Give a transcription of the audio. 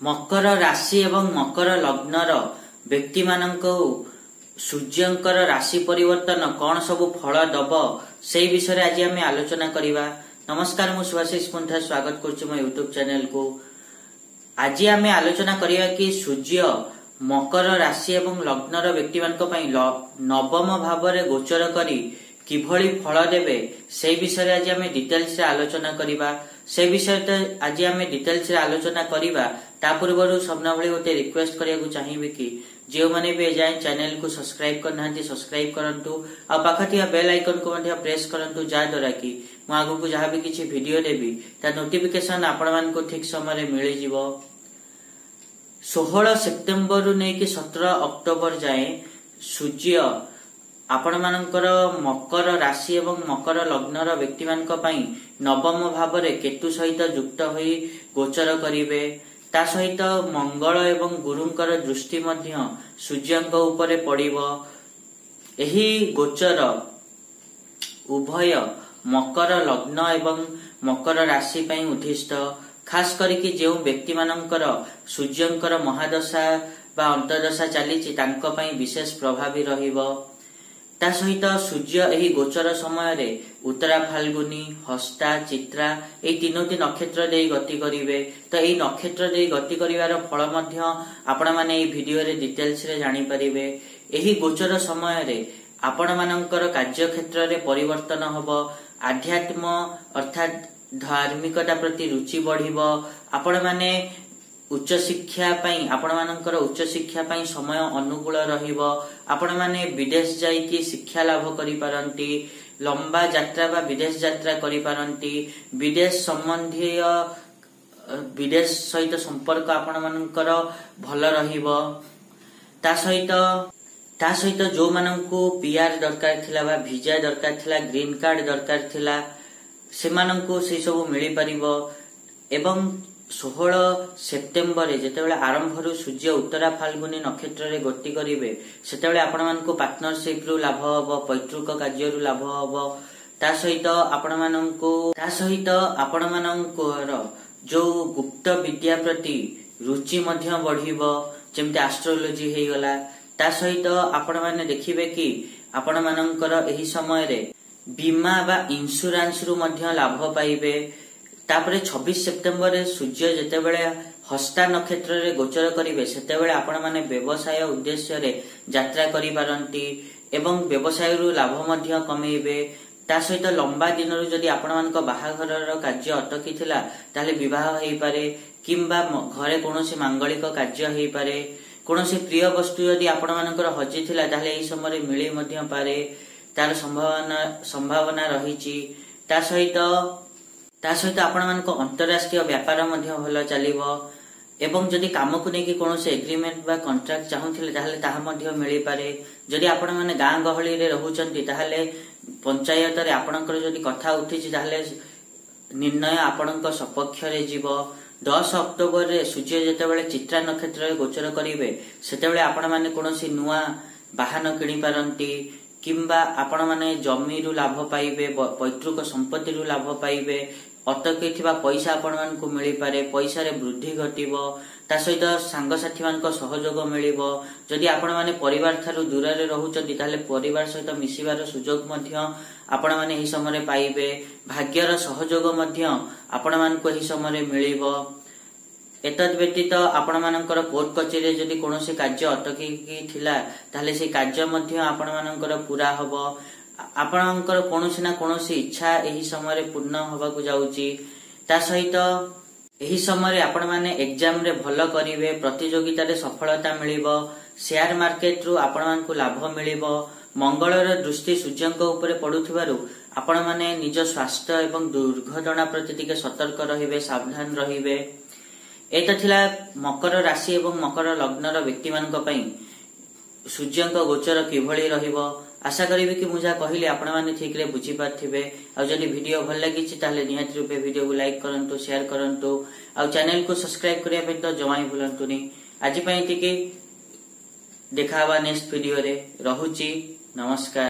मकर राशि एवं मकर लग्नर व्यक्ति माननको सूर्यंकर राशि परिवर्तन कौन सब फल दब से विषय आज आम आलोचना करवा। नमस्कार, मु सुभाषिष कुंठा स्वागत करुछु मो यूट्यूब चैनल को। आज आम आलोचना करवा कि सूर्य मकर राशि एवं लग्नर व्यक्ति मानक पई नवम भाव में गोचर करी किभली फल देवे से विषय आज आम डिटेल्स रे आलोचना करवा। से विषय तो आज आम डिटेल्स रे आलोचना करवा। ता पूर्व सबना भली गोटे रिक्वेस्ट करिया चाहिए कि जो मैंने भी जाए चैनल को सब्सक्राइब करना सब्सक्राइब करंतु आ पाखा बेल आइकन को प्रेस करंतु जहाँद्वारा कि मु आगु को जहाँ भी किसी वीडियो देवी ता नोटिफिकेशन आपण मान को ठीक समय मिल जिवो। 16 सेप्टेम्बर रु नहीं कि 17 अक्टोबर जाए सूर्य आपण मानकर मकर राशि एवं मकर लग्नर व्यक्ति मानक पई नवम भाव में केतु सहित युक्त होई गोचर करिवे। ता सहित मंगल एवं गुरुंकर दृष्टि मध्य सूर्यंक उपरे पड़िबो। एही गोचर उभय मकर लग्न एवं मकर राशि पई उद्दिष्ट। खास करिकि जो व्यक्ति मानकर सूर्यंकर महादशा बा अंतर्दशा चलीची तांको पई विशेष प्रभावी रहिबो। ता सहित सूर्य एही गोचर समय रे उत्तरा फाल्गुनी हस्ता चित्रा ए तीनोटी नक्षत्र दे गति करिवे। तो एही नक्षत्र दे गति करिवार फल मध्य आपण माने एही वीडियो रे डिटेल्स रे जानि परिबे। एही गोचर समय रे आपण मानकर कार्य क्षेत्र रे परिवर्तन हबो। आध्यात्म अर्थात धार्मिकता प्रति रुचि बढ़िबो। आपण माने उच्च शिक्षा पाई आपण मानकर उच्च शिक्षा पाई समय अनुकूल रहिबो। आपण माने विदेश जाई कि शिक्षा लाभ करि पारंती, लंबा यात्रा बा विदेश यात्रा करि पारंती, विदेश संबंधी विदेश सहित संपर्क आपण मानकर भल रहिबो। ता सहित जो माननको पीआर दरकार थिला बा वीजा दरकार थिला, ग्रीन कार्ड दरकार थिला, से माननको से सब मिली परिबो। एवं 16 सेप्टेम्बर जेतेबेले आरंभ रु सूर्य उत्तरा फाल्गुनी नक्षत्र रे गति करिवे सेतेबेले आपण मानको पार्टनरशिप रु लाभ हबो, पैतृक कार्य रु लाभ हबो। ता सहित आपण मानकर जो गुप्त विद्या प्रति रुचि मध्य बढ़िबो, जेमते एस्ट्रोलॉजी हे गला। ता सहित आपण माने देखिबे कि आपण मानकर एही समय रे बीमा बा इंश्योरेंस रु मध्य लाभ पाइबे। तापरे 26 सेप्टेम्बर रे सूर्य जेतेबेले हस्ता नक्षत्र रे गोचर करिवे सेतेबेले आपण माने व्यवसाय उद्देश्य रे यात्रा करि पारंती एवं व्यवसाय रु लाभ मध्य कमेइबे। ता सहित लंबा दिन रु जदि आपण मानक बाहाघरर कार्य अटकी थिला ताले विवाह हेइ पारे, किंबा घरे कोनोसी मांगलिक कार्य हेइ पारे। कोनोसी प्रिय वस्तु यदि आपण मानकर हजि थिला ताले एही समय मिली मध्य पारे, तार संभावना रहिछि। ता सहित आपण मानक अंतरराष्ट्रीय व्यापार मध्य भल चलिबो। एवं जदि काम को नेकी कोनोसी एग्रीमेंट बा कॉन्ट्रैक्ट चाहुथिले ताहाले ताहा मध्य मिली पारे। जदि आपण माने गां गहली रे रहुचंती ताहाले पंचायत रे आपणकर जदि कथा उठिछि ताहाले निर्णय आपणक सपक्ष रे जीवो। 10 अक्टोबर रे सूर्य जेतेबेले चित्रा नक्षत्र रे गोचर करिवे सेतेबेले आपण माने कोनोसी नुआ वाहन किनि पारंती, किंबा आपण माने जमी रु लाभ पाइबे, पैतृक संपत्ति रु लाभ पाइबे, अटकी थिबा पैसा आपण मानकु मिली पारे, पैसा रे वृद्धि घटिबो। ता सहित सांग साथी मानक सहयोग मिलिबो। जदि आपण माने परिवार थारु दूर रे रहुचंती ताले परिवार सहित मिसिबार सुयोग मध्य आपण माने एही समय पाइबे। भाग्यर सहयोग मध्य आपण मानकु एही समय मिलिबो। एतद व्यतीत आपण मानकर कोर्ट कचेरी जदि कोनोसी कार्य अटकी थिला ताले से कार्य मध्य आपण मानकर पूरा हबो। आपणकर कोनोसी ना कोनोसी इच्छा एही समय पूर्ण होबा को जाउची। ता सहित एही समय आपण माने एग्जाम रे भल करिवे, प्रतियोगिता रे सफलता मिलिबो, शेयर मार्केट रु आपण मानकु लाभ मिलिबो। मंगलर दृष्टि सूर्यंक उपरे पडुथिबारु आपण माने निज स्वास्थ्य एवं दुर्घटना प्रति टिके सतर्क रहिबे, सावधान रहिबे। एता थिला मकर राशि एवं मकर लग्नर व्यक्ति मानक पई सूर्यंक गोचर किभली रहिबो। आशा करिवे कि मुझा कहिले आपण माने ठीक रे बुझी पाथिबे। आ जदि वीडियो भल लागिछि ताले निहात रूपे वीडियो को लाइक करंतु, शेयर करंतु, आ चैनल को सब्सक्राइब करिया पे तो जमाई भूलंतुनी। आज पई टिके देखावा नेक्स्ट वीडियो रे। रहुछि, नमस्कार।